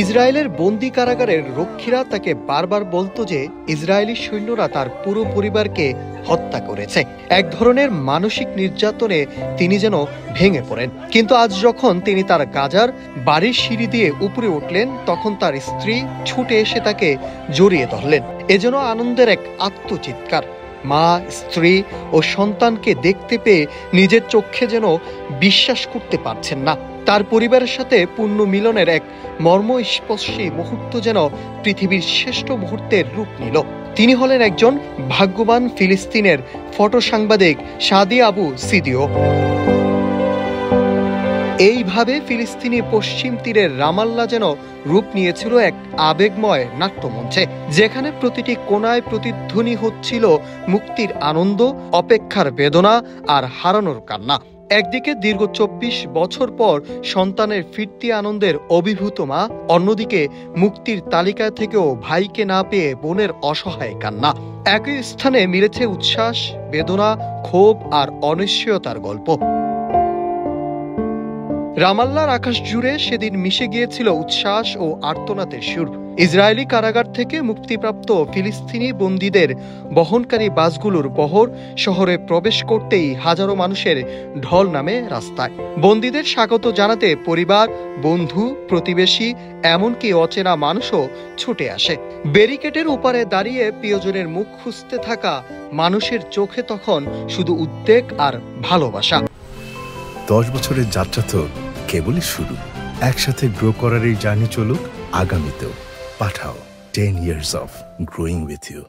ইসরায়েলের বন্দি কারাগারের রক্ষীরা তাকে বারবার বলতো যে ইসরায়েলি সৈন্যরা তার পুরো পরিবারকে হত্যা করেছে। এক ধরনের মানসিক নির্যাতনে তিনি যেন ভেঙে পড়েন। কিন্তু আজ যখন তিনি তার গাজার বাড়ির সিঁড়ি দিয়ে উপরে উঠলেন, তখন তার স্ত্রী ছুটে এসে তাকে জড়িয়ে ধরলেন। এ যেন আনন্দের এক আত্মচিৎকার। মা, স্ত্রী ও সন্তানকে দেখতে পেয়ে নিজের চোখে যেন বিশ্বাস করতে পারছেন না। তার পরিবারের সাথে পূর্ণ মিলনের এক মর্মস্পর্শী মুহূর্ত যেন পৃথিবীর শ্রেষ্ঠ মুহূর্তের রূপ নিল। তিনি হলেন একজন ভাগ্যবান ফিলিস্তিনের ফটো সাংবাদিক সাদি আবু সিদিও। এইভাবে ফিলিস্তিনি পশ্চিম তীরের রামাল্লা যেন রূপ নিয়েছিল এক আবেগময় নাট্যমঞ্চে, যেখানে প্রতিটি কোণায় প্রতিধ্বনি হচ্ছিল মুক্তির আনন্দ, অপেক্ষার বেদনা আর হারানোর কান্না। একদিকে দীর্ঘ ২৪ বছর পর সন্তানের ফিরতি আনন্দের অভিভূত মা, অন্যদিকে মুক্তির তালিকা থেকেও ভাইকে না পেয়ে বোনের অসহায় কান্না। একই স্থানে মিলেছে উচ্ছ্বাস, বেদনা, ক্ষোভ আর অনিশ্চয়তার গল্প। রামাল্লার আকাশ জুড়ে সেদিন মিশে গিয়েছিল উচ্ছ্বাস ও আর্তনাদের সুর। ইসরায়েলি কারাগার থেকে মুক্তিপ্রাপ্ত ফিলিস্তিনি বন্দীদের বহনকারী বাসগুলোর বহর শহরে প্রবেশ করতেই হাজারো মানুষের ঢল নামে রাস্তায়। বন্দীদের স্বাগত জানাতে পরিবার, বন্ধু, প্রতিবেশী, এমনকি অচেনা মানুষও ছুটে আসে। ব্যারিকেডের ওপারে দাঁড়িয়ে প্রিয়জনের মুখ খুঁজতে থাকা মানুষের চোখে তখন শুধু উদ্বেগ আর ভালোবাসা। 10 বছরের যাত্রা তো কেবলই শুরু। একসাথে গ্রো করার এই জার্নি চলুক আগামীতেও। পাঠাও 10 years of growing with you।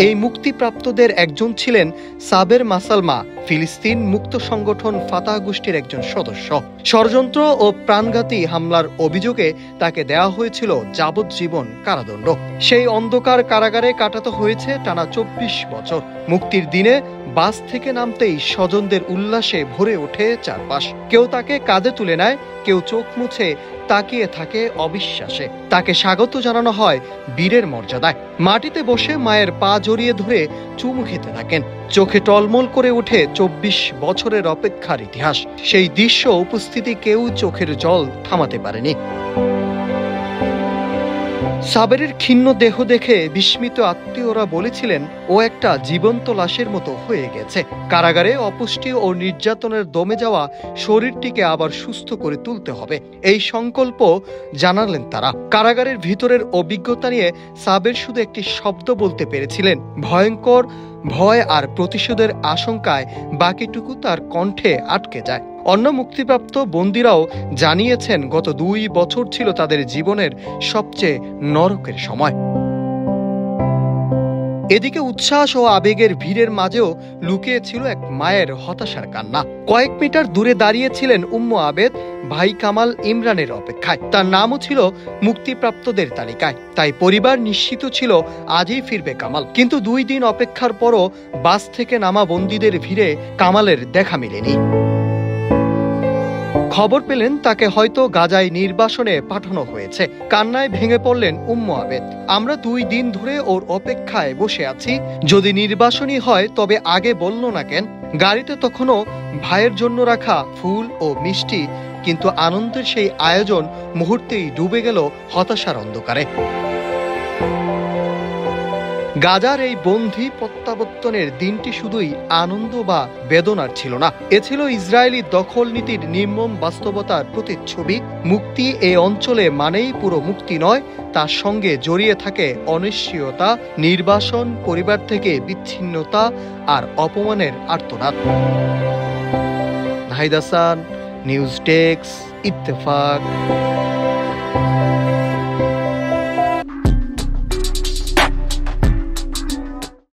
এই মুক্তিপ্রাপ্তদের একজন ছিলেন সাবের মাসালমা, ফিলিস্তিন মুক্ত সংগঠন ফাতাহ গোষ্ঠীর একজন সদস্য। ষড়যন্ত্র ও প্রাণঘাতী হামলার অভিযোগে তাকে দেওয়া হয়েছিল যাবজ্জীবন কারাদণ্ড। সেই অন্ধকার কারাগারে কাটাতে হয়েছে টানা 24 বছর। মুক্তির দিনে বাস থেকে নামতেই স্বজনদের উল্লাসে ভরে ওঠে চারপাশ। কেউ তাকে কাঁধে তুলে নেয়, কেউ চোখ মুছে তাকিয়ে থাকে অবিশ্বাসে। তাকে স্বাগত জানানো হয় বীরের মর্যাদায়। মাটিতে বসে মায়ের পা জড়িয়ে ধরে চুমু খেতে থাকেন। চোখে টলমল করে ওঠে 24 বছরের অপেক্ষার ইতিহাস। সেই দৃশ্য উপস্থিতি কেউ চোখের জল থামাতে পারেনি। সাবেরের ক্ষীণ দেহ দেখে বিস্মিত আত্মীয়রা বলেছিলেন, ও একটা জীবন্ত লাশের মতো হয়ে গেছে। কারাগারে অপুষ্টি ও নির্যাতনের দমে যাওয়া শরীরটিকে আবার সুস্থ করে তুলতে হবে, এই সংকল্প জানালেন তারা। কারাগারের ভিতরের অভিজ্ঞতা নিয়ে সাবের শুধু একটি শব্দ বলতে পেরেছিলেন, ভয়ঙ্কর। ভয় আর প্রতিশোধের আশঙ্কায় বাকিটুকু তার কণ্ঠে আটকে যায়। অন্য মুক্তিপ্রাপ্ত বন্দীরাও জানিয়েছেন, গত 2 বছর ছিল তাদের জীবনের সবচেয়ে নরকের সময়। এদিকে উচ্ছ্বাস ও আবেগের ভিড়ের মাঝেও লুকিয়ে ছিল এক মায়ের হতাশার কান্না। কয়েক মিটার দূরে দাঁড়িয়েছিলেন উম্মু আবেদ, ভাই কামাল ইমরানের অপেক্ষায়। তার নামও ছিল মুক্তিপ্রাপ্তদের তালিকায়, তাই পরিবার নিশ্চিত ছিল আজই ফিরবে কামাল। কিন্তু 2 দিন অপেক্ষার পরও বাস থেকে নামা বন্দীদের ভিড়ে কামালের দেখা মেলেনি। খবর পেলেন তাকে হয়তো গাজায় নির্বাসনে পাঠানো হয়েছে। কান্নায় ভেঙে পড়লেন উম্মু আবেদ। আমরা 2 দিন ধরে ওর অপেক্ষায় বসে আছি, যদি নির্বাসনী হয় তবে আগে বলল না কেন। গাড়িতে তখনও ভাইয়ের জন্য রাখা ফুল ও মিষ্টি, কিন্তু আনন্দের সেই আয়োজন মুহূর্তেই ডুবে গেল হতাশার অন্ধকারে। গাজার এই বন্দী প্রত্যাবর্তনের দিনটি শুধুই আনন্দ বা বেদনার ছিল না, এ ছিল ইসরায়েলি দখল নীতির নির্মম বাস্তবতার প্রতিচ্ছবি। মুক্তি এই অঞ্চলে মানেই পুরো মুক্তি নয়, তার সঙ্গে জড়িয়ে থাকে অনিশ্চয়তা, নির্বাসন, পরিবার থেকে বিচ্ছিন্নতা আর অপমানের আর্তনাদ। Nahid Hasan, news desk, Ittefaq.